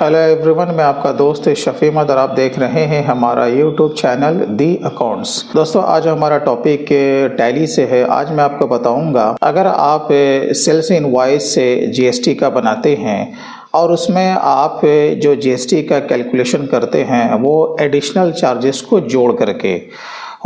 Hello everyone, मैं आपका दोस्त शफी अहमद और आप देख रहे हैं हमारा यूट्यूब चैनल दी अकाउंट्स। दोस्तों, आज हमारा टॉपिक टैली से है। आज मैं आपको बताऊंगा, अगर आप सेल्स इनवॉइस से जीएसटी का बनाते हैं और उसमें आप जो जीएसटी का कैलकुलेशन करते हैं वो एडिशनल चार्जेस को जोड़ करके,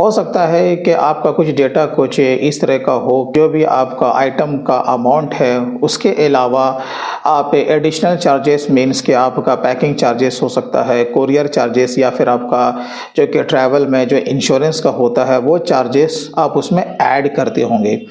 हो सकता है कि आपका कुछ डेटा कुछ इस तरह का हो, जो भी आपका आइटम का अमाउंट है उसके अलावा आप एडिशनल चार्जेस मीन्स कि आपका पैकिंग चार्जेस हो सकता है, कोरियर चार्जेस, या फिर आपका जो कि ट्रैवल में जो इंश्योरेंस का होता है वो चार्जेस आप उसमें ऐड करते होंगे।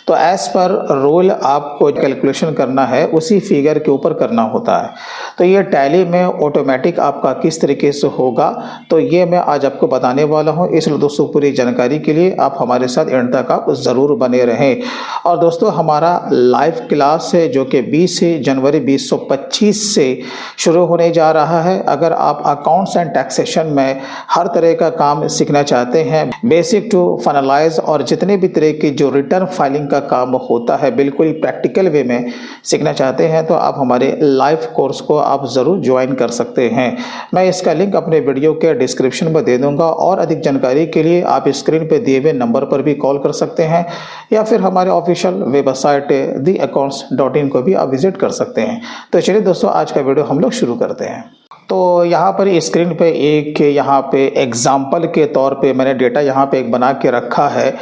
तो एज़ पर रूल आपको कैलकुलेशन करना है उसी फिगर के ऊपर करना होता है। तो ये टैली में ऑटोमेटिक आपका किस तरीके से होगा, तो ये मैं आज आपको बताने वाला हूँ। इसलिए दोस्तों, पूरी जानकारी के लिए आप हमारे साथ एंड तक आप ज़रूर बने रहें। और दोस्तों, हमारा लाइव क्लास है जो कि 20 जनवरी 2025 से शुरू होने जा रहा है। अगर आप अकाउंट्स एंड टैक्सेशन में हर तरह का काम सीखना चाहते हैं, बेसिक टू फाइनलाइज, और जितने भी तरह की जो रिटर्न फाइलिंग काम होता है बिल्कुल प्रैक्टिकल वे में सीखना चाहते हैं, तो आप हमारे लाइव कोर्स को आप ज़रूर ज्वाइन कर सकते हैं। मैं इसका लिंक अपने वीडियो के डिस्क्रिप्शन में दे दूंगा, और अधिक जानकारी के लिए आप स्क्रीन पर दिए हुए नंबर पर भी कॉल कर सकते हैं, या फिर हमारे ऑफिशियल वेबसाइट theaccounts.in को भी आप विजिट कर सकते हैं। तो चलिए दोस्तों, आज का वीडियो हम लोग शुरू करते हैं। तो यहाँ पर स्क्रीन पे एक यहाँ पे एग्जाम्पल के तौर पे मैंने डेटा यहाँ पे एक बना के रखा है।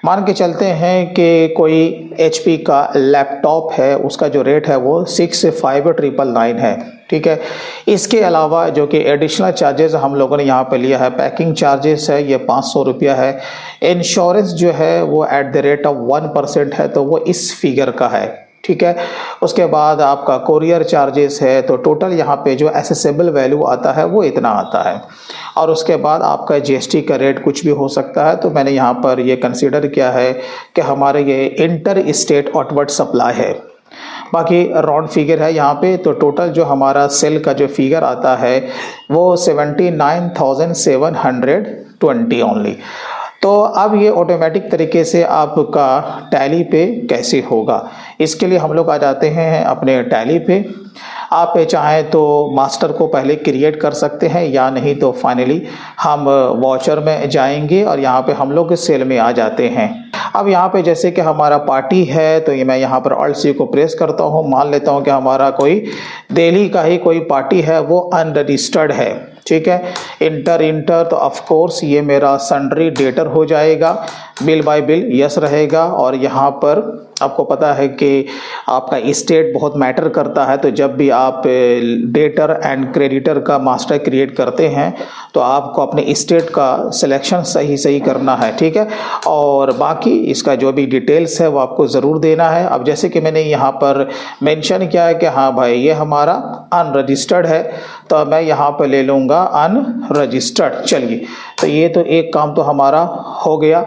मान के चलते हैं कि कोई HP का लैपटॉप है, उसका जो रेट है वो 65,999 है, ठीक है। इसके अलावा जो कि एडिशनल चार्जेस हम लोगों ने यहाँ पे लिया है, पैकिंग चार्जेस है ये 500 रुपया है, इंश्योरेंस जो है वो एट द रेट ऑफ 1% है, तो वो इस फिगर का है, ठीक है। उसके बाद आपका कोरियर चार्जेस है, तो टोटल यहाँ पे जो एसेसेबल वैल्यू आता है वो इतना आता है। और उसके बाद आपका जीएसटी का रेट कुछ भी हो सकता है, तो मैंने यहाँ पर ये कंसीडर किया है कि हमारे ये इंटर स्टेट आउटवर्ड सप्लाई है। बाकी राउंड फिगर है यहाँ पे, तो टोटल जो हमारा सेल का जो फिगर आता है वो 79,720 ओनली। तो अब ये ऑटोमेटिक तरीके से आपका टैली पे कैसे होगा, इसके लिए हम लोग आ जाते हैं अपने टैली पे। आप चाहें तो मास्टर को पहले क्रिएट कर सकते हैं, या नहीं तो फाइनली हम वॉचर में जाएंगे और यहाँ पे हम लोग सेल में आ जाते हैं। अब यहाँ पे जैसे कि हमारा पार्टी है, तो ये मैं यहाँ पर Alt C को प्रेस करता हूँ। मान लेता हूँ कि हमारा कोई दिल्ली का ही कोई पार्टी है, वो अनरजिस्टर्ड है, ठीक है। इंटर तो ऑफ कोर्स ये मेरा सन्ड्री डेटर हो जाएगा, बिल बाय बिल यस रहेगा। और यहाँ पर आपको पता है कि आपका स्टेट बहुत मैटर करता है, तो जब भी आप डेटर एंड क्रेडिटर का मास्टर क्रिएट करते हैं तो आपको अपने स्टेट का सिलेक्शन सही करना है, ठीक है। और बाकी इसका जो भी डिटेल्स है वो आपको ज़रूर देना है। अब जैसे कि मैंने यहाँ पर मेंशन किया है कि हाँ भाई ये हमारा अनरजिस्टर्ड है, तो मैं यहाँ पर ले लूँगा अनरजिस्टर्ड। चलिए, तो ये तो एक काम तो हमारा हो गया।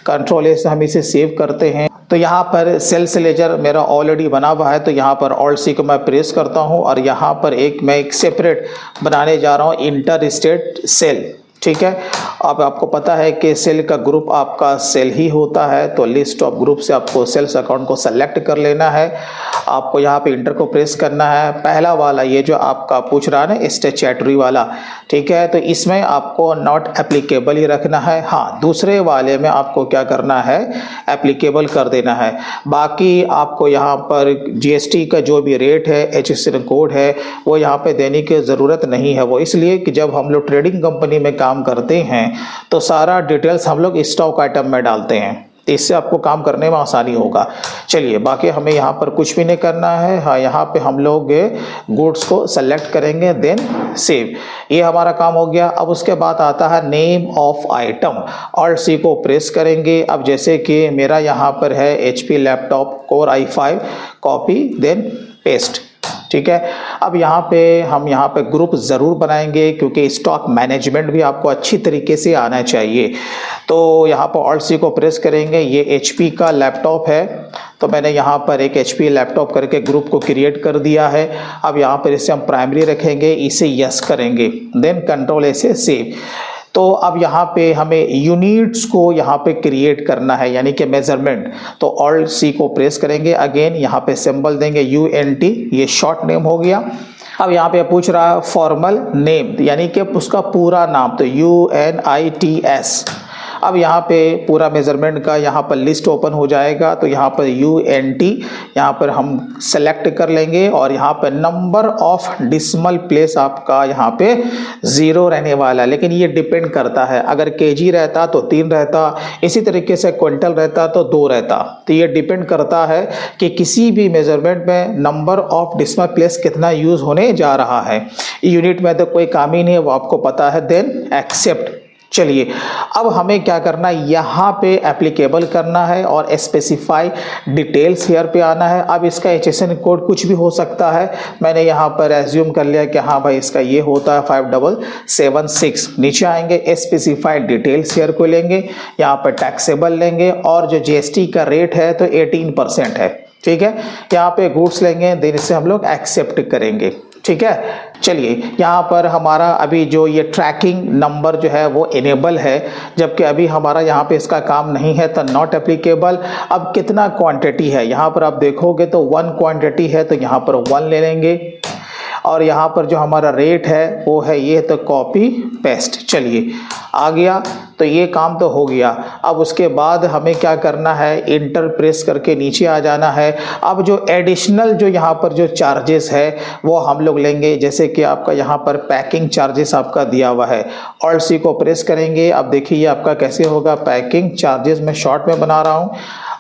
कंट्रोल से हम इसे सेव करते हैं। तो यहाँ पर सेल्स लेजर मेरा ऑलरेडी बना हुआ है, तो यहाँ पर Alt C को मैं प्रेस करता हूँ, और यहाँ पर मैं एक सेपरेट बनाने जा रहा हूँ इंटर स्टेट सेल, ठीक है। अब आपको पता है कि सेल का ग्रुप आपका सेल ही होता है, तो लिस्ट ऑफ ग्रुप से आपको सेल्स अकाउंट को सेलेक्ट कर लेना है। आपको यहाँ पे इंटर को प्रेस करना है। पहला वाला ये जो आपका पूछ रहा है ना स्टैट्यूटरी वाला, ठीक है, तो इसमें आपको नॉट एप्लीकेबल ही रखना है। हाँ, दूसरे वाले में आपको क्या करना है, एप्लीकेबल कर देना है। बाकी आपको यहाँ पर जीएसटी का जो भी रेट है, HSN कोड है, वो यहाँ पे देने की ज़रूरत नहीं है। वो इसलिए कि जब हम लोग ट्रेडिंग कंपनी में काम करते हैं तो सारा डिटेल्स हम लोग स्टॉक आइटम में डालते हैं, तो इससे आपको काम करने में आसानी होगा। चलिए, बाकी हमें यहाँ पर कुछ भी नहीं करना है। हाँ, यहाँ पे हम लोग गुड्स को सेलेक्ट करेंगे, देन सेव। ये हमारा काम हो गया। अब उसके बाद आता है name of item. Alt C को प्रेस करेंगे। अब जैसे कि मेरा यहाँ पर है HP laptop Core i5, copy then paste, ठीक है। अब यहाँ पे ग्रुप ज़रूर बनाएंगे, क्योंकि स्टॉक मैनेजमेंट भी आपको अच्छी तरीके से आना चाहिए। तो यहाँ पर Alt C को प्रेस करेंगे। ये HP का लैपटॉप है, तो मैंने यहाँ पर एक HP लैपटॉप करके ग्रुप को क्रिएट कर दिया है। अब यहाँ पर इसे हम प्राइमरी रखेंगे, इसे यस करेंगे, देन कंट्रोल से सेव। तो अब यहाँ पे हमें यूनिट्स को यहाँ पे क्रिएट करना है, यानी कि मेजरमेंट। तो Alt C को प्रेस करेंगे, अगेन यहाँ पे सिंबल देंगे UNT, ये शॉर्ट नेम हो गया। अब यहाँ पे पूछ रहा है फॉर्मल नेम, यानी कि उसका पूरा नाम, तो UNITS। अब यहाँ पे पूरा मेजरमेंट का यहाँ पर लिस्ट ओपन हो जाएगा, तो यहाँ पर UNT यहाँ पर हम सेलेक्ट कर लेंगे और यहाँ पर नंबर ऑफ डिसिमल प्लेस आपका यहाँ पे 0 रहने वाला है, लेकिन ये डिपेंड करता है, अगर केजी रहता तो 3 रहता, इसी तरीके से क्विंटल रहता तो 2 रहता। तो ये डिपेंड करता है कि किसी भी मेजरमेंट में नंबर ऑफ डिसिमल प्लेस कितना यूज होने जा रहा है। यूनिट में तो कोई काम ही नहीं है, वो आपको पता है, देन एक्सेप्ट। चलिए अब हमें क्या करना है, यहाँ पे एप्लीकेबल करना है और स्पेसिफाई डिटेल्स हेयर पे आना है। अब इसका HSN कोड कुछ भी हो सकता है, मैंने यहाँ पर एज्यूम कर लिया कि हाँ भाई इसका ये होता है 5776। नीचे आएंगे स्पेसिफाई डिटेल्स हेयर को लेंगे, यहाँ पर टैक्सेबल लेंगे और जो GST का रेट है तो 18% है, ठीक है। यहाँ पे गुड्स लेंगे, देन इसे हम लोग एक्सेप्ट करेंगे, ठीक है। चलिए यहाँ पर हमारा अभी जो ये ट्रैकिंग नंबर जो है वो इनेबल है, जबकि अभी हमारा यहाँ पे इसका काम नहीं है, तो नॉट एप्लीकेबल। अब कितना क्वांटिटी है, यहाँ पर आप देखोगे तो 1 क्वांटिटी है, तो यहाँ पर 1 ले लेंगे और यहाँ पर जो हमारा रेट है वो है ये, तो कॉपी पेस्ट। चलिए आ गया, तो ये काम तो हो गया। अब उसके बाद हमें क्या करना है, इंटर प्रेस करके नीचे आ जाना है। अब जो एडिशनल जो यहाँ पर जो चार्जेस है वो हम लोग लेंगे, जैसे कि आपका यहाँ पर पैकिंग चार्जेस आपका दिया हुआ है, ऑल्ट सी को प्रेस करेंगे। अब देखिए ये आपका कैसे होगा, पैकिंग चार्जेस मैं शॉर्ट में बना रहा हूँ।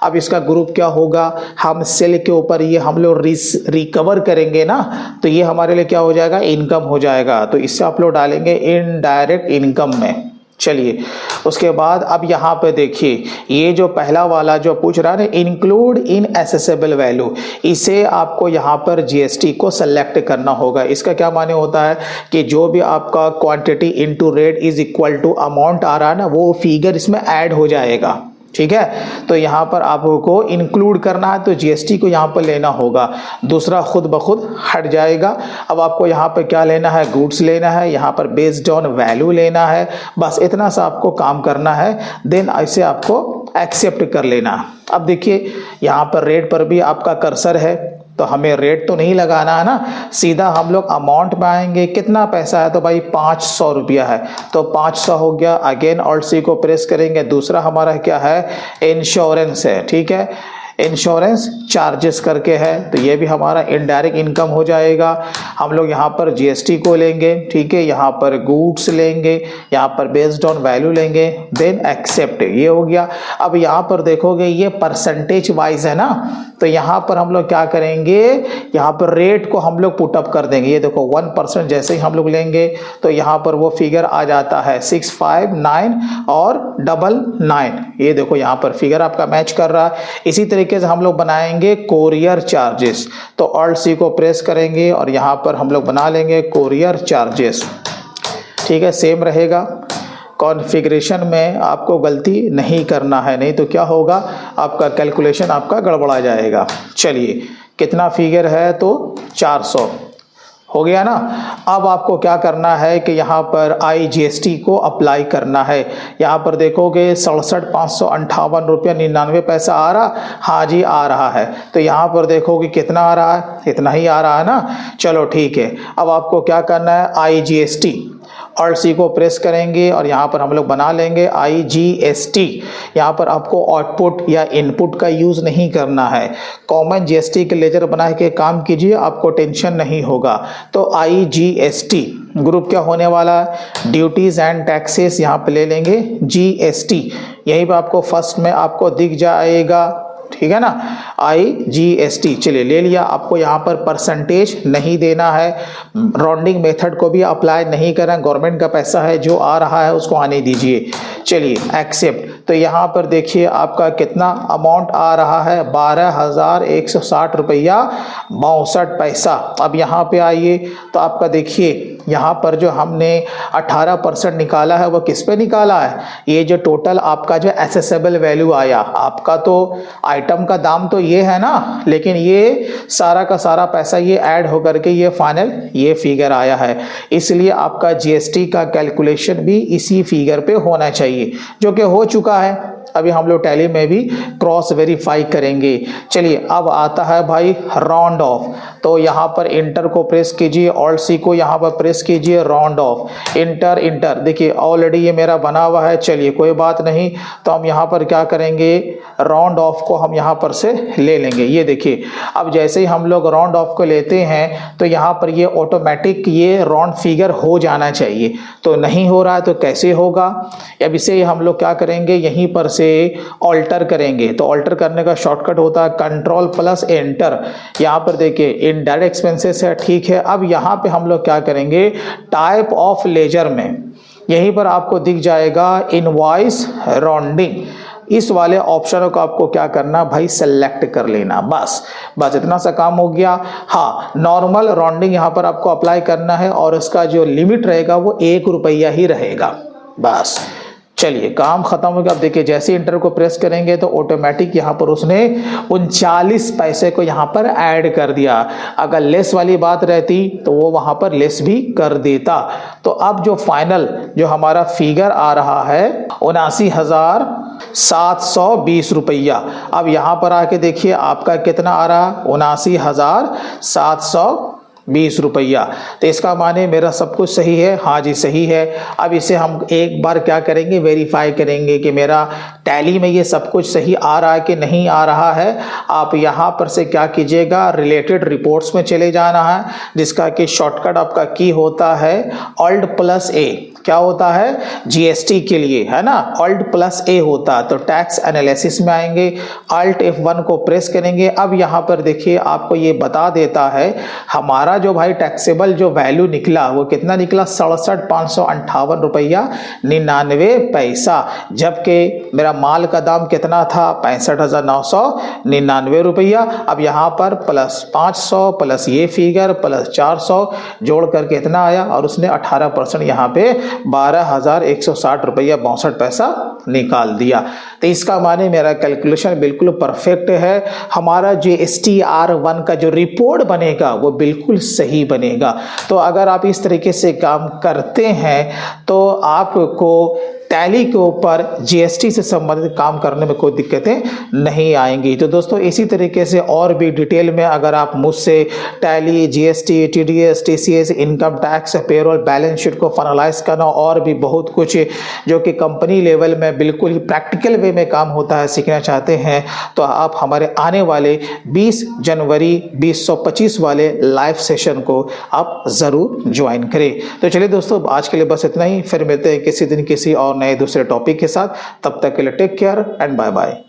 अब इसका ग्रुप क्या होगा, हम सेल के ऊपर ये हम लोग रिकवर करेंगे ना, तो ये हमारे लिए क्या हो जाएगा, इनकम हो जाएगा, तो इससे आप लोग डालेंगे इनडायरेक्ट इनकम में। चलिए उसके बाद अब यहाँ पे देखिए ये जो पहला वाला जो पूछ रहा है ना, इंक्लूड इन एसेसेबल वैल्यू, इसे आपको यहाँ पर GST को सेलेक्ट करना होगा। इसका क्या माने होता है कि जो भी आपका quantity into rate is equal to amount आ रहा है ना, वो फिगर इसमें ऐड हो जाएगा, ठीक है। तो यहाँ पर आपको इंक्लूड करना है, तो GST को यहाँ पर लेना होगा, दूसरा खुद ब खुद हट जाएगा। अब आपको यहाँ पर क्या लेना है, गुड्स लेना है, यहाँ पर बेस्ड ऑन वैल्यू लेना है, बस इतना सा आपको काम करना है, देन ऐसे आपको एक्सेप्ट कर लेना। अब देखिए यहाँ पर रेट पर भी आपका कर्सर है, तो हमें रेट तो नहीं लगाना है ना, सीधा हम लोग अमाउंट में आएंगे, कितना पैसा है, तो भाई 500 रुपया है, तो 500 हो गया। अगेन ऑल्ट सी को प्रेस करेंगे, दूसरा हमारा क्या है, इंश्योरेंस है, ठीक है, इंश्योरेंस चार्जेस करके है, तो ये भी हमारा इनडायरेक्ट इनकम हो जाएगा। हम लोग यहाँ पर GST को लेंगे, ठीक है, यहाँ पर गुड्स लेंगे, यहाँ पर बेस्ड ऑन वैल्यू लेंगे, देन एक्सेप्ट, ये हो गया। अब यहाँ पर देखोगे ये परसेंटेज वाइज है ना, तो यहाँ पर हम लोग क्या करेंगे, यहाँ पर रेट को हम लोग पुटअप कर देंगे। ये देखो 1% जैसे ही हम लोग लेंगे तो यहाँ पर वो फिगर आ जाता है 659 और 99, ये देखो यहाँ पर फिगर आपका मैच कर रहा है। इसी तरीके से हम लोग बनाएंगे कोरियर चार्जेस, तो ऑल्ट सी को प्रेस करेंगे और यहाँ पर हम लोग बना लेंगे कोरियर चार्जेस, ठीक है, सेम रहेगा। कॉन्फ़िगरेशन में आपको गलती नहीं करना है, नहीं तो क्या होगा, आपका कैलकुलेशन आपका गड़बड़ा जाएगा। चलिए कितना फिगर है, तो 400 हो गया ना। अब आपको क्या करना है कि यहाँ पर IGST को अप्लाई करना है। यहाँ पर देखोगे 67,558 रुपया 99 पैसा आ रहा, हाँ जी आ रहा है। तो यहाँ पर देखोगे कितना आ रहा है, इतना ही आ रहा है ना, चलो ठीक है। अब आपको क्या करना है, IGST ऑल्ट सी को प्रेस करेंगे और यहाँ पर हम लोग बना लेंगे IGST। यहाँ पर आपको आउटपुट या इनपुट का यूज़ नहीं करना है, कॉमन GST के लेजर बना के काम कीजिए, आपको टेंशन नहीं होगा। तो IGST ग्रुप क्या होने वाला है, ड्यूटीज़ एंड टैक्सेस, यहाँ पे ले लेंगे GST, यहीं पर आपको फर्स्ट में आपको दिख जाएगा, ठीक है ना, IGST। चलिए ले लिया। आपको यहाँ पर परसेंटेज नहीं देना है, राउंडिंग मेथड को भी अप्लाई नहीं करना, गवर्नमेंट का पैसा है, जो आ रहा है उसको आने दीजिए। चलिए एक्सेप्ट, तो यहाँ पर देखिए आपका कितना अमाउंट आ रहा है, 12,160 रुपया 62 पैसा। अब यहाँ पे आइए तो आपका देखिए यहाँ पर जो हमने 18% निकाला है वो किस पे निकाला है, ये जो टोटल आपका जो एसेसेबल वैल्यू आया, आपका तो आइटम का दाम तो ये है ना, लेकिन ये सारा का सारा पैसा ये ऐड होकर के ये फाइनल ये फिगर आया है। इसलिए आपका GST का कैलकुलेशन भी इसी फिगर पे होना चाहिए, जो कि हो चुका है। अभी हम लोग टैली में भी क्रॉस वेरीफाई करेंगे। चलिए अब आता है भाई राउंड ऑफ। तो यहाँ पर इंटर को प्रेस कीजिए, ऑल्ट सी को यहाँ पर प्रेस कीजिए, राउंड ऑफ, इंटर इंटर। देखिए ऑलरेडी ये मेरा बना हुआ है, चलिए कोई बात नहीं। तो हम यहाँ पर क्या करेंगे, राउंड ऑफ को हम यहाँ पर से ले लेंगे। ये देखिए अब जैसे ही हम लोग राउंड ऑफ को लेते हैं तो यहाँ पर ये ऑटोमेटिक ये राउंड फिगर हो जाना चाहिए, तो नहीं हो रहा है तो कैसे होगा। अब इसे हम लोग क्या करेंगे, यहीं पर से ऑल्टर करेंगे। तो ऑल्टर करने का शॉर्टकट होता है कंट्रोल प्लस एंटर। यहाँ पर देखिए इनडायरेक्ट एक्सपेंसेस है, ठीक है। अब यहाँ पे हम लोग क्या करेंगे, टाइप ऑफ लेजर में यहीं पर आपको दिख जाएगा इनवॉइस राउंडिंग। इस वाले ऑप्शन को आपको क्या करना भाई, सेलेक्ट कर लेना। बस इतना सा काम हो गया। हाँ, नॉर्मल राउंडिंग यहाँ पर आपको अप्लाई करना है और इसका जो लिमिट रहेगा वो 1 रुपया ही रहेगा। बस चलिए काम खत्म हो गया। अब देखिए जैसे इंटर को प्रेस करेंगे तो ऑटोमेटिक यहाँ पर उसने 39 पैसे को यहाँ पर ऐड कर दिया। अगर लेस वाली बात रहती तो वो वहाँ पर लेस भी कर देता। तो अब जो फाइनल जो हमारा फिगर आ रहा है 79,720 रुपया। अब यहाँ पर आके देखिए आपका कितना आ रहा, 79,720 रुपया। तो इसका माने मेरा सब कुछ सही है, हाँ जी सही है। अब इसे हम एक बार क्या करेंगे, वेरीफाई करेंगे कि मेरा टैली में ये सब कुछ सही आ रहा है कि नहीं आ रहा है। आप यहाँ पर से क्या कीजिएगा, रिलेटेड रिपोर्ट्स में चले जाना है, जिसका कि शॉर्टकट आपका की होता है Alt+A। क्या होता है, जीएसटी के लिए है ना, Alt+A होता है। तो टैक्स एनालिसिस में आएंगे, Alt F1 को प्रेस करेंगे। अब यहाँ पर देखिए आपको ये बता देता है हमारा जो भाई टैक्सेबल जो वैल्यू निकला वो कितना निकला, 67,558 रुपया 99 पैसा। जबकि मेरा माल का दाम कितना था, 65,999 रुपया। अब यहाँ पर प्लस 500 प्लस ये फिगर प्लस 400 जोड़ करके इतना आया और उसने 18% यहाँ पे 12,160 रुपया 62 पैसा निकाल दिया। तो इसका माने मेरा कैलकुलेशन बिल्कुल परफेक्ट है। हमारा GSTR1 का जो रिपोर्ट बनेगा वो बिल्कुल सही बनेगा। तो अगर आप इस तरीके से काम करते हैं तो आपको टैली के ऊपर जीएसटी से संबंधित काम करने में कोई दिक्कतें नहीं आएंगी। तो दोस्तों इसी तरीके से और भी डिटेल में अगर आप मुझसे tally, GST, TDS, TCS, income tax, payroll, balance sheet को फाइनलाइज करना और भी बहुत कुछ जो कि कंपनी लेवल में बिल्कुल ही प्रैक्टिकल वे में काम होता है सीखना चाहते हैं, तो आप हमारे आने वाले 20 जनवरी 2025 वाले लाइव सेशन को आप ज़रूर ज्वाइन करें। तो चलिए दोस्तों आज के लिए बस इतना ही, फिर मिलते हैं किसी दिन किसी और नए दूसरे टॉपिक के साथ। तब तक के लिए take care and bye bye.